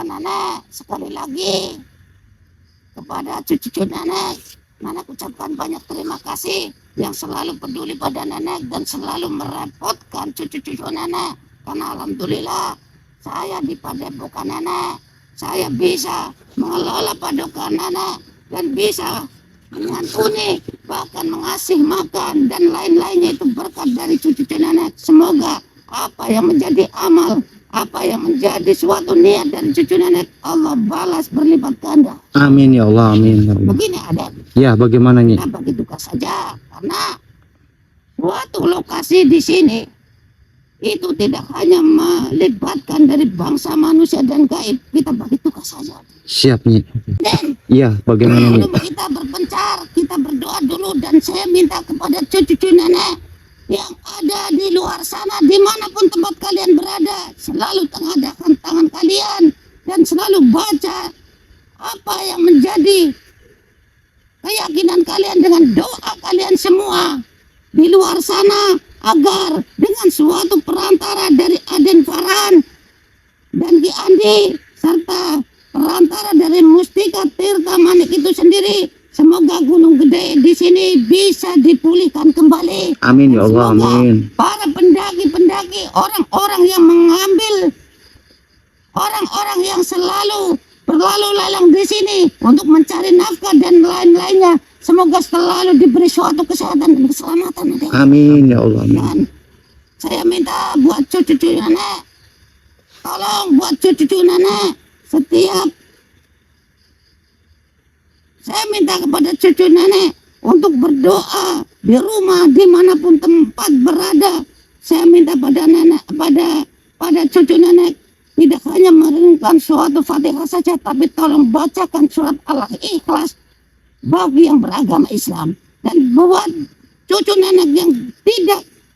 nenek sekali lagi kepada cucu-cucu nenek ucapkan banyak terima kasih yang selalu peduli pada nenek dan selalu merepotkan cucu-cucu nenek, karena alhamdulillah saya di padepokan nenek saya bisa mengelola padepokan nenek dan bisa menyantuni bahkan mengasih makan dan lain-lainnya itu berkat dari cucu-cucu nenek. Semoga apa yang menjadi amal, apa yang menjadi suatu niat dari cucu nenek, Allah balas berlipat ganda. Amin ya Allah. Amin. Ya Allah. Begini Aden, Ya, bagaimana Nyi? kita bagi tugas saja karena suatu lokasi di sini itu tidak hanya melibatkan dari bangsa manusia dan gaib, kita bagi tugas saja. Siap Nyi. Dan Iya, bagaimana Nyi? sebelum kita berpencar, kita berdoa dulu dan saya minta kepada cucu-cucu nenek yang ada di luar sana, dimanapun tempat kalian berada, selalu tengadahkan tangan kalian dan selalu baca apa yang menjadi keyakinan kalian dengan doa kalian semua di luar sana, agar dengan suatu perantara dari Aden Farhan dan Ki Andi serta perantara dari Mustika Tirta Manik itu sendiri, semoga Gunung Gede di sini bisa dipulihkan kembali. Amin ya Allah. Semoga Amin. para pendaki-pendaki, orang-orang yang mengambil, orang-orang yang selalu berlalu lalang di sini untuk mencari nafkah dan lain-lainnya, semoga selalu diberi suatu kesehatan dan keselamatan. Amin ya Allah. Amin. Dan saya minta buat cucu-cucu nenek, tolong buat cucu-cucu nenek setiap, saya minta kepada cucu nenek untuk berdoa di rumah dimanapun tempat berada. Saya minta pada nenek, pada cucu nenek tidak hanya merenungkan suatu fatihah saja, tapi tolong bacakan surat Al-Ikhlas bagi yang beragama Islam. Dan buat cucu nenek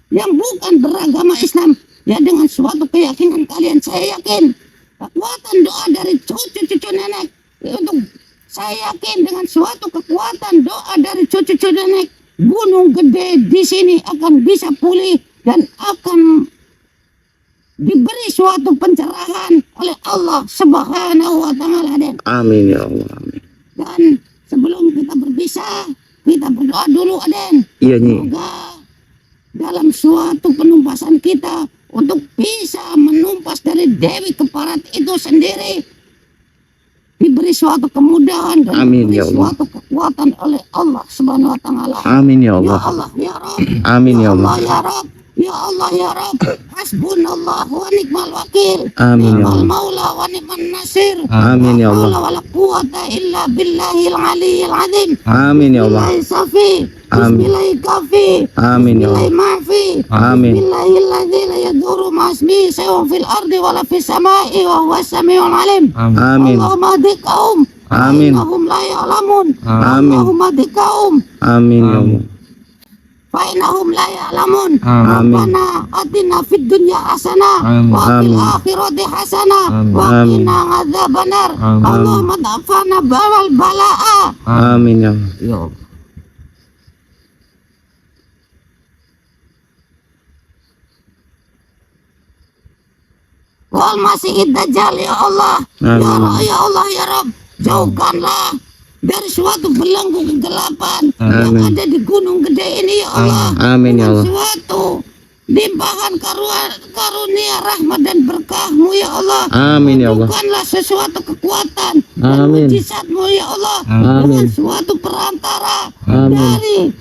yang bukan beragama Islam, ya dengan suatu keyakinan kalian, saya yakin kekuatan doa dari cucu-cucu nenek untuk, saya yakin dengan suatu kekuatan doa dari cucu-cucu nenek, Gunung Gede di sini akan bisa pulih dan akan diberi suatu pencerahan oleh Allah Subhanahu wa taala, Den. Amin ya Allah. Amin. Dan sebelum kita berpisah, kita berdoa dulu, Den. Iya Nyi. Semoga dalam suatu penumpasan kita untuk bisa menumpas dari Dewi Keparat itu sendiri diberi suatu kemudahan dan Amin, diberi ya Allah. suatu kekuatan oleh Allah Subhanahu wa taala. Amin ya Ya Allah. Allah ya Rabb. Amin ya Allah Allah. ya Rabb. Ya Allah ya Rabb. Hasbunallah wa ni'mal wakil. Amin ya Ni'mal Allah. maula wa ni'man nasir. Amin ya La Allah. haula wala quwwata illa billahil aliyyil azim. Amin ya Allah. Bismillahi safi. Amin. Bismillahi kafi. Amin ya Allah. Bismillahi maafi. Amin. Bismillahilladzi la yadurru ma'asmihi syai'un fil ardi wala fis sama'i wa huwas samiul alim. Amin. Allahumma hdi qaum. Amin. Innahum la ya'lamun. Amin. Allahumma hdi qaum. Amin ya Allah. Fainahum la ya'lamun. Amin. Rabbana atina fid dunya hasanah wa fil Amin. akhirati hasanah wa Amin. qina adzabannar. Allahumma dafana bawal bala'a. Amin ya Allah. Ya Allah. Wal Masih Dajjal ya Allah. Ya Amin. Allah ya Allah ya Rabb. Jauhkanlah dari suatu belenggu kegelapan yang Amin. ada di gunung gede ini ya Allah. Amin ya Dengan Allah. suatu limpahan karunia rahmat dan berkahmu ya Allah. Amin ya Allah. Bukanlah sesuatu kekuatan dan Amin. mujizatmu ya Allah. Amin. Dengan suatu perantara Amin.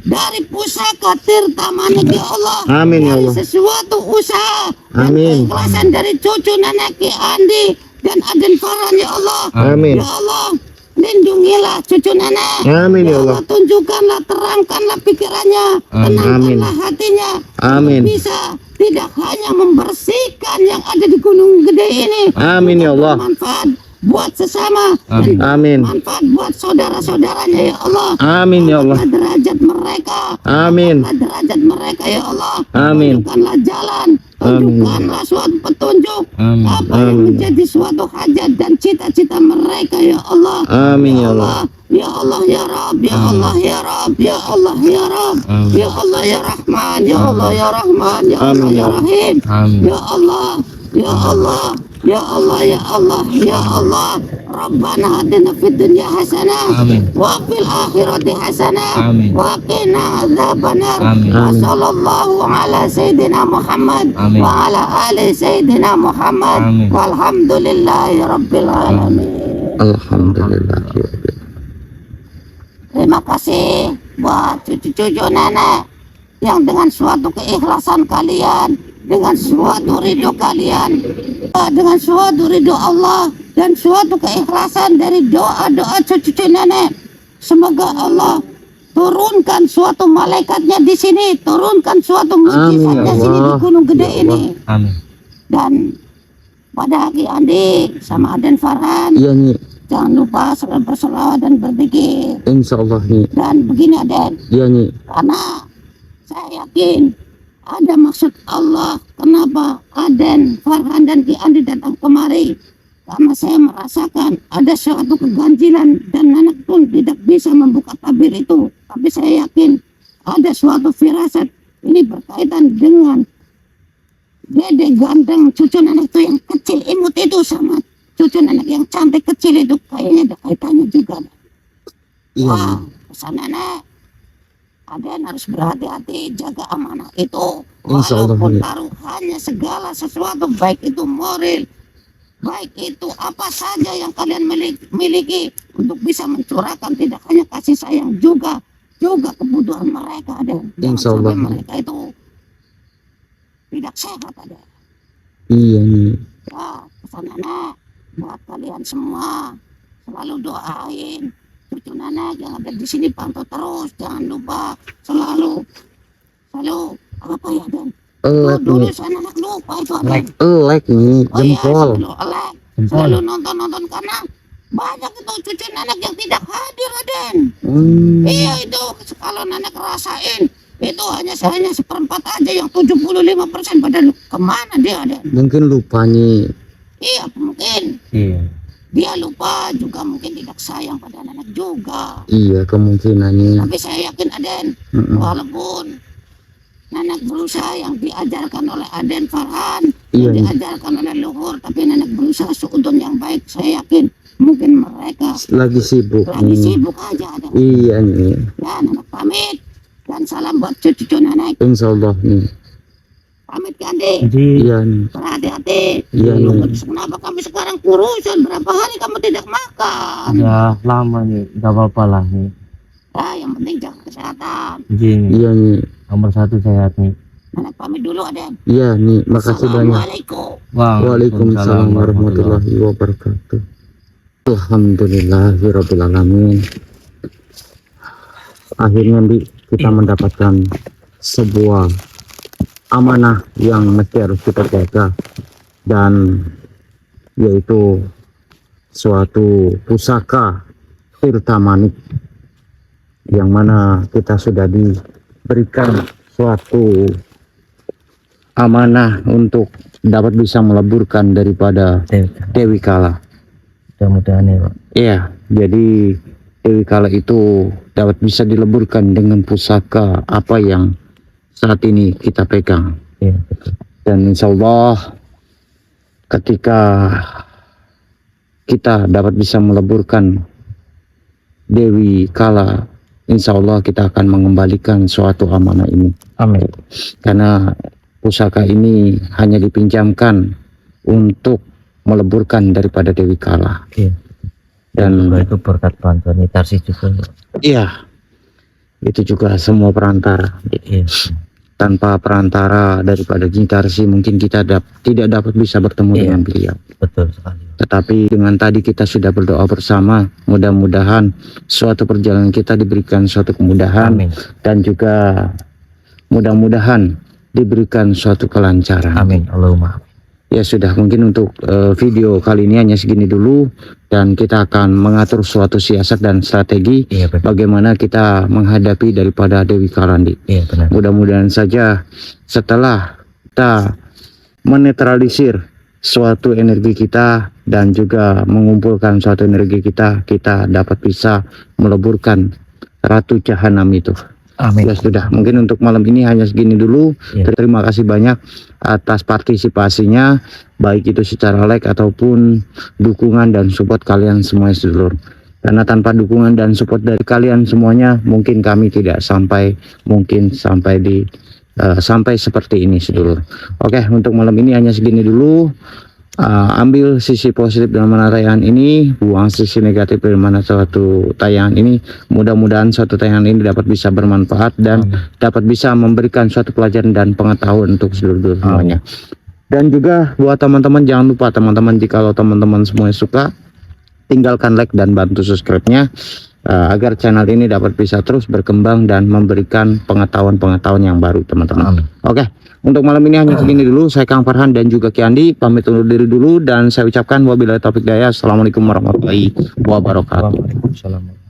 dari pusaka Tirta Manik ya Allah. Amin ya Dari Allah. sesuatu usaha dan Amin. keikhlasan dari cucu nenek Ki Andi dan Aden Farhan ya Allah. Amin. Ya Allah, lindungilah cucu nenek. Amin ya Allah. Tunjukkanlah, terangkanlah pikirannya, tenangkanlah hatinya. Amin. Bisa tidak hanya membersihkan yang ada di gunung gede ini. Amin ya Allah. Manfaat buat sesama dan Amin. manfaat buat saudara-saudaranya ya Allah. Amin ya Allah. Angkatlah derajat mereka. Amin. Angkatlah derajat mereka ya Allah. Amin. Tunjukkanlah jalan. Amin. Tunjukkanlah suatu petunjuk. Apa yang Amin. menjadi suatu hajat dan cita-cita mereka ya Allah. Amin ya Allah. Ya Allah ya Rabb, ya Allah ya Rabb, ya Allah ya Rabb, ya Allah ya Rahman, ya Allah ya Rahman, ya Allah Amin, ya ya Allah. Rahim, ya Allah, ya Allah, ya Allah, ya Allah, ya Allah. Rabbana atina fid dunya hasanah wa fil akhirati hasanah wa qina adzabannar. Wa sallallahu ala sayyidina Muhammad wa ala ali sayyidina Muhammad walhamdulillahi rabbil alamin. Alhamdulillah. Terima kasih buat cucu-cucu nenek yang dengan suatu keikhlasan kalian, dengan suatu ridho kalian, dengan suatu ridho Allah dan suatu keikhlasan dari doa-doa cucu-cucu nenek. Semoga Allah turunkan suatu malaikatnya di sini, turunkan suatu mujizatnya ya sini di Allah. gunung gede Ya ini. Amin. Dan pada Ki Andi sama Aden Farhan, Iya Nyi. jangan lupa selalu berselawat dan berzikir. Insya Allah Nyi. Dan begini Aden, Iya Nyi. karena saya yakin ada maksud Allah kenapa Aden, Farhan dan Ki Andi datang kemari. Karena saya merasakan ada suatu keganjilan dan anak pun tidak bisa membuka tabir itu. Tapi saya yakin ada suatu firasat ini berkaitan dengan dede ganteng cucu nenek itu yang kecil imut itu sama cucu nenek yang cantik kecil itu, kayaknya ada kaitannya juga. Iya Wah, Nyi. pesan nenek, Aden harus berhati-hati jaga amanah itu. Insya Allah, Walaupun Nyi. taruhannya segala sesuatu, baik itu moral, baik itu apa saja yang kalian miliki untuk bisa mencurahkan tidak hanya kasih sayang juga kebutuhan mereka ada. Jangan Insya Allah. sampai mereka itu tidak sehat ada. Iya Nyi. Ya, pesan nenek buat kalian semua selalu doain cucu nenek yang ada di sini, pantau terus, jangan lupa selalu apa ya Den? Elek Dulu Nyi. saya nenek lupa itu ada. Elek Nyi. Oh iya, Jempol. selalu nonton karena banyak itu cucu nenek yang tidak hadir Aden. Iya itu kalau nenek rasain itu hanya seperempat aja yang 75% pada kemana dia Aden. Mungkin lupa Nyi. Iya mungkin Iya. dia lupa juga, mungkin tidak sayang pada nenek juga. Iya kemungkinannya. Tapi saya yakin Aden, Mm-mm. walaupun Nenek berusaha yang diajarkan oleh Aden Farhan, Iya, yang diajarkan oleh Luhur, tapi nenek berusaha seudon yang baik. Saya yakin mungkin mereka lagi sibuk. lagi sibuk aja ada. Iya nih, Ya, nenek pamit dan salam buat cucu nenek. insya Allah nih. Pamit Kandi, Iya nih, berhati-hati. Iya, Luhur, nih. kenapa kami sekarang kurusan? Berapa hari kamu tidak makan? Ya lama nih, gak apa-apa lah nih. Ya, yang penting jaga kesehatan. Iya nih, Nomor 1 sehat nih. Nenek pamit dulu Aden. iya nih. Makasih banyak. Assalamualaikum. Waalaikumsalam warahmatullahi wabarakatuh. Alhamdulillahirrabbilalamin. Akhirnya Bi, kita mendapatkan sebuah amanah yang mesti harus kita jaga, dan yaitu suatu pusaka Tirta Manik, yang mana kita sudah diberikan suatu amanah untuk dapat bisa meleburkan daripada Dewi Kala. Mudah-mudahan ya Pak. Iya, jadi Dewi Kala itu dapat bisa dileburkan dengan pusaka apa yang saat ini kita pegang. Iya betul. Dan insya Allah ketika kita dapat bisa meleburkan Dewi Kala, insya Allah kita akan mengembalikan suatu amanah ini. Amin. Karena pusaka ini hanya dipinjamkan untuk meleburkan daripada Dewi Kala. Iya. Dan Itu berkat bantuan Tarsi juga. iya, itu juga semua perantara. Iya. Tanpa perantara daripada Jintarsi mungkin kita tidak dapat bisa bertemu Iya. dengan beliau. Betul sekali. Tetapi dengan tadi kita sudah berdoa bersama, mudah-mudahan suatu perjalanan kita diberikan suatu kemudahan, Amin. dan juga mudah-mudahan diberikan suatu kelancaran. Amin. Allahumma. Ya sudah, mungkin untuk video kali ini hanya segini dulu, dan kita akan mengatur suatu siasat dan strategi Iya betul. bagaimana kita menghadapi daripada Dewi Kalandi. Iya benar. Mudah-mudahan saja setelah kita menetralisir suatu energi kita dan juga mengumpulkan suatu energi kita, kita dapat bisa meleburkan Ratu Jahanam itu. Amin. Ya sudah, mungkin untuk malam ini hanya segini dulu. Iya. Terima kasih banyak atas partisipasinya, baik itu secara like ataupun dukungan dan support kalian semua sedulur. Karena tanpa dukungan dan support dari kalian semuanya, mungkin kami tidak sampai sampai seperti ini sedulur. Oke, untuk malam ini hanya segini dulu. Ambil sisi positif dalam mana tayangan ini, buang sisi negatif dari mana suatu tayangan ini. Mudah-mudahan suatu tayangan ini dapat bisa bermanfaat dan dapat bisa memberikan suatu pelajaran dan pengetahuan untuk seluruh semuanya. Dan juga buat teman-teman, jangan lupa teman-teman, jikalau teman-teman semuanya suka, tinggalkan like dan bantu subscribe-nya agar channel ini dapat bisa terus berkembang dan memberikan pengetahuan-pengetahuan yang baru teman-teman. Oke. Untuk malam ini hanya segini dulu. Saya Kang Farhan dan juga Ki Andi pamit undur diri dulu, dan saya ucapkan wabillahi taufik hidayah. Assalamualaikum warahmatullahi wabarakatuh. Waalaikumsalam.